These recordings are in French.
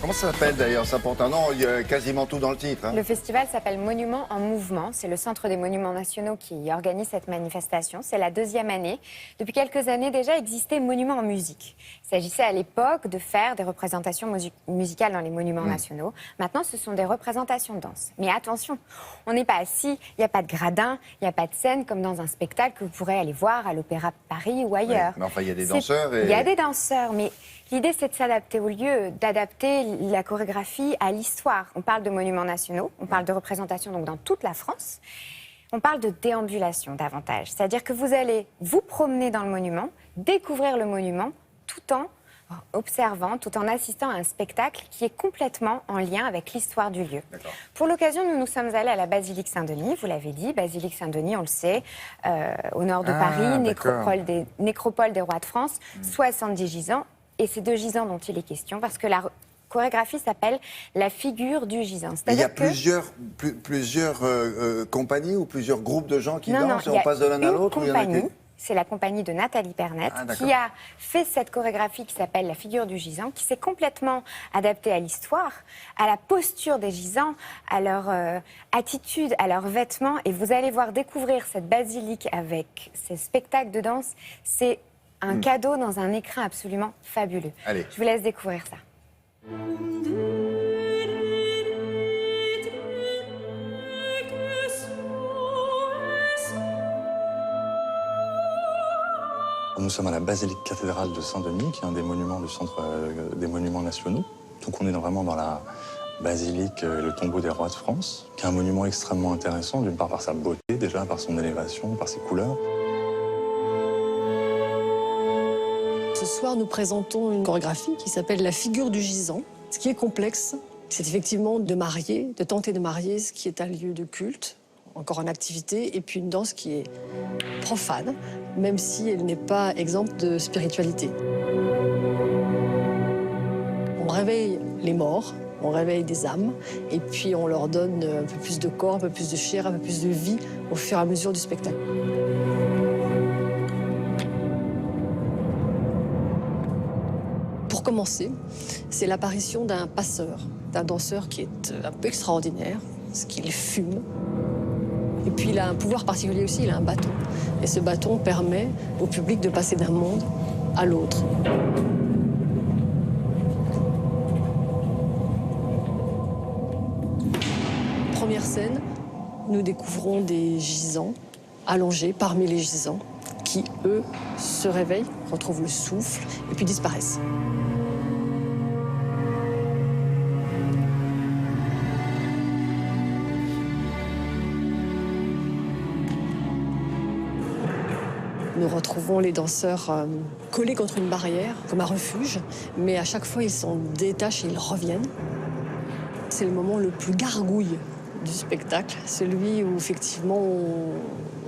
Comment ça s'appelle d'ailleurs? Ça porte un nom, il y a quasiment tout dans le titre. Hein. Le festival s'appelle Monuments en Mouvement. C'est le Centre des Monuments Nationaux qui organise cette manifestation. C'est la 2e année. Depuis quelques années déjà existait Monuments en musique. Il s'agissait à l'époque de faire des représentations musicales dans les monuments nationaux. Maintenant, ce sont des représentations de danse. Mais attention, on n'est pas assis, il n'y a pas de gradin, il n'y a pas de scène comme dans un spectacle que vous pourrez aller voir à l'Opéra Paris ou ailleurs. Oui, mais enfin, il y a des danseurs. Il y a des danseurs, mais l'idée, c'est de s'adapter au lieu, d'adapter la chorégraphie à l'histoire. On parle de monuments nationaux, on parle de représentation donc dans toute la France. On parle de déambulation davantage. C'est-à-dire que vous allez vous promener dans le monument, découvrir le monument, tout en observant, tout en assistant à un spectacle qui est complètement en lien avec l'histoire du lieu. Pour l'occasion, nous sommes allés à la basilique Saint-Denis, vous l'avez dit, basilique Saint-Denis, on le sait, au nord de Paris, nécropole des rois de France, 70 gisants. Et c'est de gisants dont il est question, parce que la chorégraphie s'appelle la figure du gisant. Il y a plusieurs compagnies ou plusieurs groupes de gens qui dansent et on passe de l'un à l'autre? C'est la compagnie de Nathalie Pernette qui a fait cette chorégraphie qui s'appelle la figure du gisant, qui s'est complètement adaptée à l'histoire, à la posture des gisants, à leur attitude, à leurs vêtements. Et vous allez voir découvrir cette basilique avec ces spectacles de danse. C'est un cadeau dans un écrin absolument fabuleux. Allez. Je vous laisse découvrir ça. Nous sommes à la basilique cathédrale de Saint-Denis, qui est un des monuments du Centre des Monuments Nationaux. Donc on est vraiment dans la basilique, le tombeau des rois de France, qui est un monument extrêmement intéressant, d'une part par sa beauté, déjà par son élévation, par ses couleurs. Ce soir, nous présentons une chorégraphie qui s'appelle la figure du gisant. Ce qui est complexe, c'est effectivement de tenter de marier ce qui est un lieu de culte, encore en activité, et puis une danse qui est profane, même si elle n'est pas exempte de spiritualité. On réveille les morts, on réveille des âmes, et puis on leur donne un peu plus de corps, un peu plus de chair, un peu plus de vie au fur et à mesure du spectacle. Pour commencer, c'est l'apparition d'un passeur, d'un danseur qui est un peu extraordinaire, parce qu'il fume. Et puis il a un pouvoir particulier aussi, il a un bâton. Et ce bâton permet au public de passer d'un monde à l'autre. Première scène, nous découvrons des gisants allongés parmi les gisants qui, eux, se réveillent, retrouvent le souffle et puis disparaissent. Nous retrouvons les danseurs collés contre une barrière, comme un refuge, mais à chaque fois, ils s'en détachent et ils reviennent. C'est le moment le plus gargouille du spectacle, celui où effectivement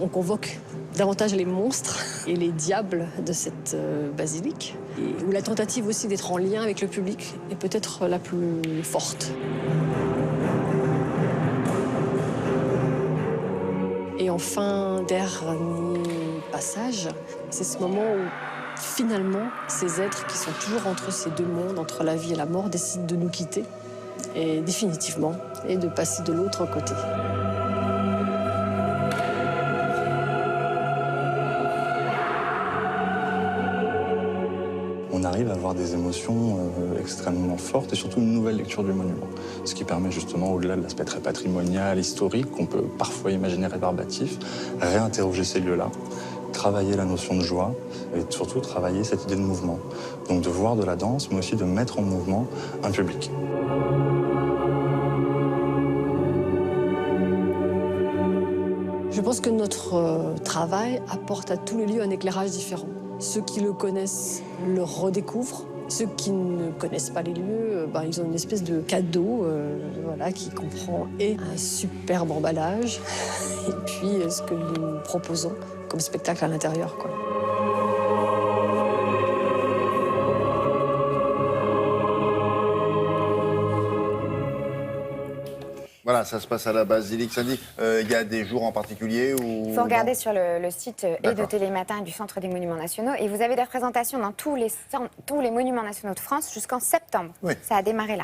on convoque davantage les monstres et les diables de cette basilique, et où la tentative aussi d'être en lien avec le public est peut-être la plus forte. Et enfin, dernier passage, c'est ce moment où finalement ces êtres qui sont toujours entre ces deux mondes, entre la vie et la mort, décident de nous quitter, et définitivement, et de passer de l'autre côté. On arrive à avoir des émotions extrêmement fortes et surtout une nouvelle lecture du monument. Ce qui permet justement, au-delà de l'aspect très patrimonial, historique, qu'on peut parfois imaginer rébarbatif, réinterroger ces lieux-là, travailler la notion de joie et surtout travailler cette idée de mouvement. Donc de voir de la danse, mais aussi de mettre en mouvement un public. Je pense que notre travail apporte à tous les lieux un éclairage différent. Ceux qui le connaissent le redécouvrent. Ceux qui ne connaissent pas les lieux, ils ont une espèce de cadeau qui comprend et un superbe emballage et puis ce que nous proposons comme spectacle à l'intérieur. Voilà, Ah, ça se passe à la basilique Saint-Denis. Il y a des jours en particulier où... Il faut regarder sur le site et de D'accord. Télématin et du Centre des Monuments Nationaux. Et vous avez des représentations dans tous les monuments nationaux de France jusqu'en septembre. Oui. Ça a démarré là.